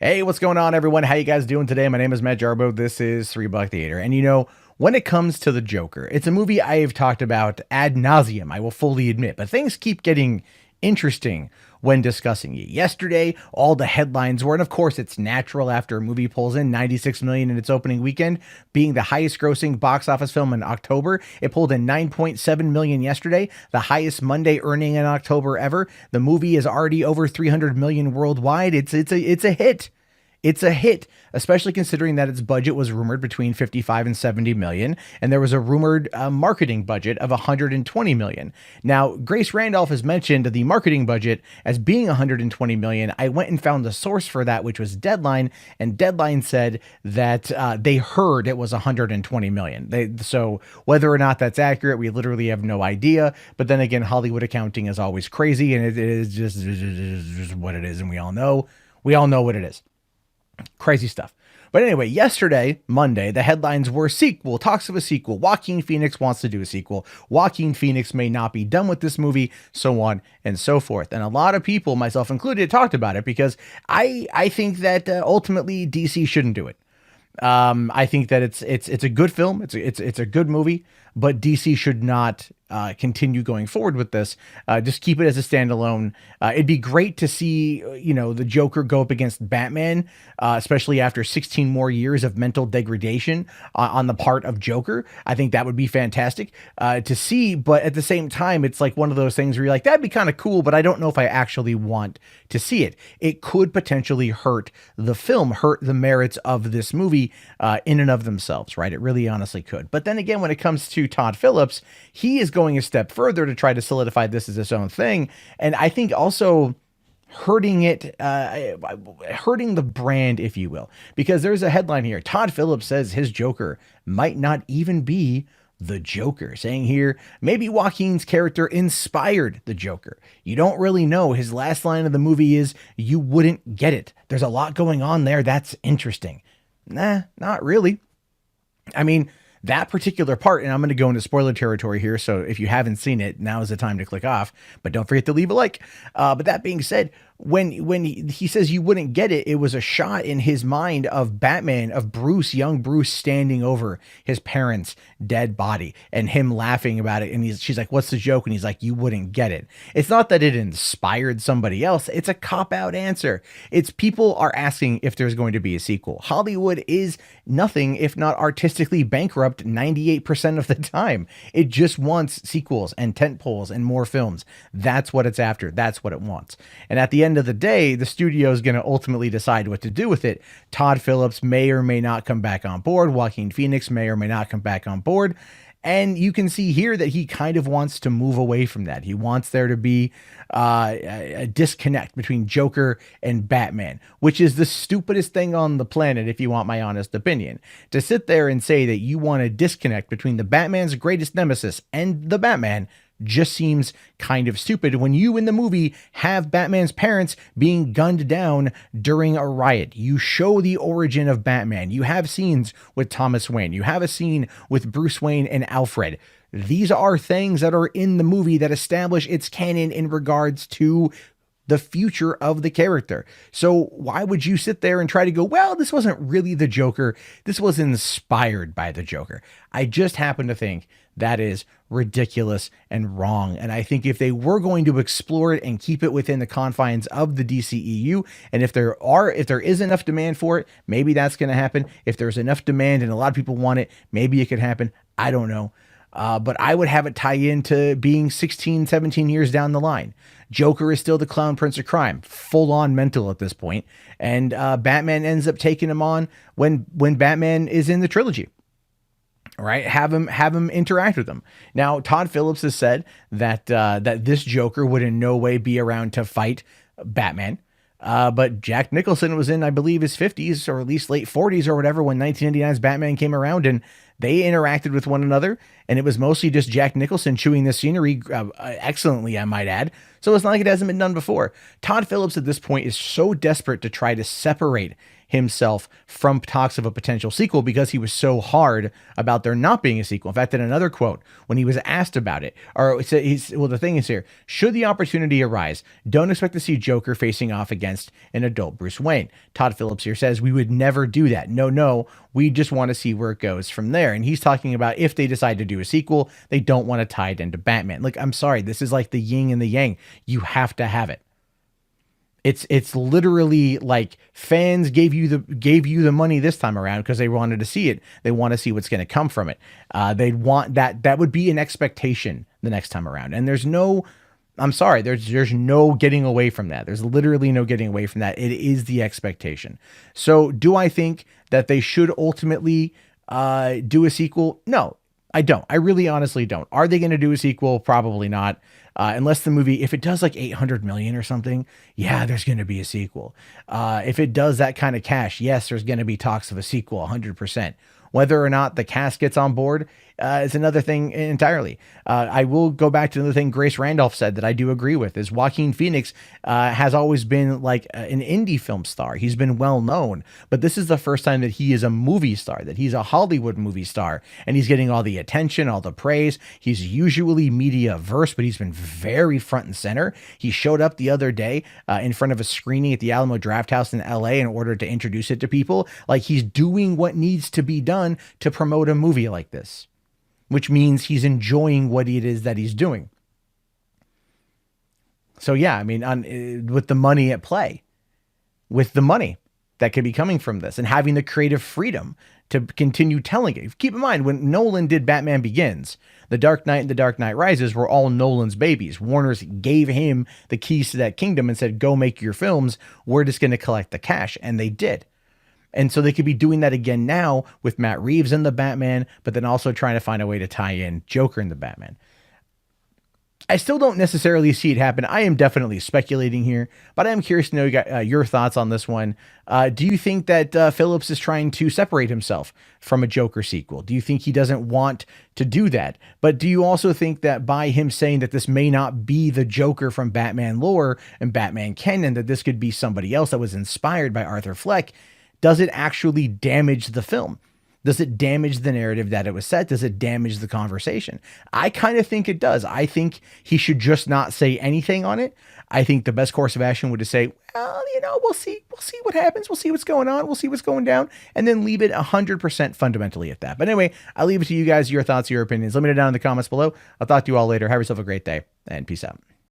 Hey, what's going on, everyone? How you guys doing today? My name is Matt Jarbo. This is Three Buck Theater. And when it comes to the Joker, it's a movie I have talked about ad nauseum, I will fully admit, but things keep getting interesting when discussing it. Yesterday, all the headlines were, and of course it's natural after a movie pulls in 96 million in its opening weekend, being the highest grossing box office film in October. It pulled in 9.7 million yesterday, the highest Monday earning in October ever. The movie is already over 300 million worldwide. It's a hit. It's a hit, especially considering that its budget was rumored between 55 and 70 million, and there was a rumored marketing budget of 120 million. Now, Grace Randolph has mentioned the marketing budget as being 120 million. I went and found the source for that, which was Deadline, and Deadline said that they heard it was 120 million. So whether or not that's accurate, we literally have no idea. But then again, Hollywood accounting is always crazy, and it is just what it is, and we all know what it is. Crazy stuff. But anyway, yesterday, Monday, the headlines were sequel, talks of a sequel. Joaquin Phoenix wants to do a sequel. Joaquin Phoenix may not be done with this movie, so on and so forth. And a lot of people, myself included, talked about it because I think that ultimately DC shouldn't do it. I think that it's a good film. It's a good movie, but DC should not continue going forward with this. Just keep it as a standalone. It'd be great to see, the Joker go up against Batman, especially after 16 more years of mental degradation on the part of Joker. I think that would be fantastic to see. But at the same time, it's like one of those things where you're like, that'd be kind of cool, but I don't know if I actually want to see it. It could potentially hurt the film, hurt the merits of this movie in and of themselves, right? It really honestly could. But then again, when it comes to Todd Phillips, he is going a step further to try to solidify this as its own thing. And I think also hurting the brand, if you will, because there's a headline here. Todd Phillips says his Joker might not even be the Joker, saying here, maybe Joaquin's character inspired the Joker. You don't really know. His last line of the movie is, "You wouldn't get it." There's a lot going on there. That's interesting. Nah, not really. I mean, that particular part, and I'm going to go into spoiler territory here, so if you haven't seen it, now is the time to click off, but don't forget to leave a like. But that being said, when he says you wouldn't get it, it was a shot in his mind of Batman, of Bruce, young Bruce, standing over his parents' dead body and him laughing about it. And she's like, "What's the joke?" And he's like, "You wouldn't get it." It's not that it inspired somebody else. It's a cop-out answer. It's people are asking if there's going to be a sequel. Hollywood is nothing if not artistically bankrupt 98% of the time. It just wants sequels and tentpoles and more films. That's what it's after. That's what it wants. And at the end of the day, the studio is going to ultimately decide what to do with it. Todd Phillips may or may not come back on board. Joaquin Phoenix may or may not come back on board. And you can see here that he kind of wants to move away from that. He wants there to be a disconnect between Joker and Batman, which is the stupidest thing on the planet, if you want my honest opinion. To sit there and say that you want a disconnect between the Batman's greatest nemesis and the Batman just seems kind of stupid when you in the movie have Batman's parents being gunned down during a riot. You show the origin of Batman. You have scenes with Thomas Wayne. You have a scene with Bruce Wayne and Alfred. These are things that are in the movie that establish its canon in regards to the future of the character. So why would you sit there and try to go, well, this wasn't really the Joker. This was inspired by the Joker. I just happen to think that is ridiculous and wrong. And I think if they were going to explore it and keep it within the confines of the DCEU, and if there is enough demand for it, maybe that's going to happen. If there's enough demand and a lot of people want it, maybe it could happen. I don't know. But I would have it tie into being 16, 17 years down the line. Joker is still the clown prince of crime, full on mental at this point. And Batman ends up taking him on when Batman is in the trilogy. Right, have him interact with them. Now, Todd Phillips has said that this Joker would in no way be around to fight Batman. But Jack Nicholson was in, I believe, his 50s or at least late 40s or whatever when 1999's Batman came around, and They interacted with one another, and it was mostly just Jack Nicholson chewing the scenery excellently, I might add. So it's not like it hasn't been done before. Todd Phillips at this point is so desperate to try to separate himself from talks of a potential sequel because he was so hard about there not being a sequel. In fact, in another quote, when he was asked about it, or the thing is here, should the opportunity arise, don't expect to see Joker facing off against an adult Bruce Wayne. Todd Phillips here says, we would never do that. No, we just want to see where it goes from there. And he's talking about if they decide to do a sequel, they don't want to tie it into Batman. Like, I'm sorry, this is like the yin and the yang. You have to have it. It's literally like fans gave you the money this time around because they wanted to see it. They want to see what's going to come from it. They'd want that would be an expectation the next time around. And there's no getting away from that. There's literally no getting away from that. It is the expectation. So do I think that they should ultimately do a sequel? No, I don't. I really honestly don't. Are they going to do a sequel? Probably not. Unless the movie, if it does like 800 million or something, yeah, there's going to be a sequel. If it does that kind of cash, yes, there's going to be talks of a sequel 100%. Whether or not the cast gets on board is another thing entirely. I will go back to another thing Grace Randolph said that I do agree with is Joaquin Phoenix has always been like an indie film star. He's been well known, but this is the first time that he is a movie star, that he's a Hollywood movie star, and he's getting all the attention, all the praise. He's usually media averse, but he's been very front and center. He showed up the other day in front of a screening at the Alamo Drafthouse in LA in order to introduce it to people. Like, he's doing what needs to be done to promote a movie like this, which means he's enjoying what it is that he's doing. So yeah, I mean, with the money at play, with the money that could be coming from this and having the creative freedom to continue telling it. Keep in mind, when Nolan did Batman Begins, The Dark Knight and The Dark Knight Rises were all Nolan's babies. Warner's gave him the keys to that kingdom and said, go make your films. We're just going to collect the cash. And they did. And so they could be doing that again now with Matt Reeves in the Batman, but then also trying to find a way to tie in Joker in the Batman. I still don't necessarily see it happen. I am definitely speculating here, but I am curious to know your thoughts on this one. Do you think that Phillips is trying to separate himself from a Joker sequel? Do you think he doesn't want to do that? But do you also think that by him saying that this may not be the Joker from Batman lore and Batman canon, that this could be somebody else that was inspired by Arthur Fleck, does it actually damage the film? Does it damage the narrative that it was set? Does it damage the conversation? I kind of think it does. I think he should just not say anything on it. I think the best course of action would to say, well, we'll see what happens. We'll see what's going on. We'll see what's going down, and then leave it 100% fundamentally at that. But anyway, I'll leave it to you guys, your thoughts, your opinions. Let me know down in the comments below. I'll talk to you all later. Have yourself a great day, and peace out.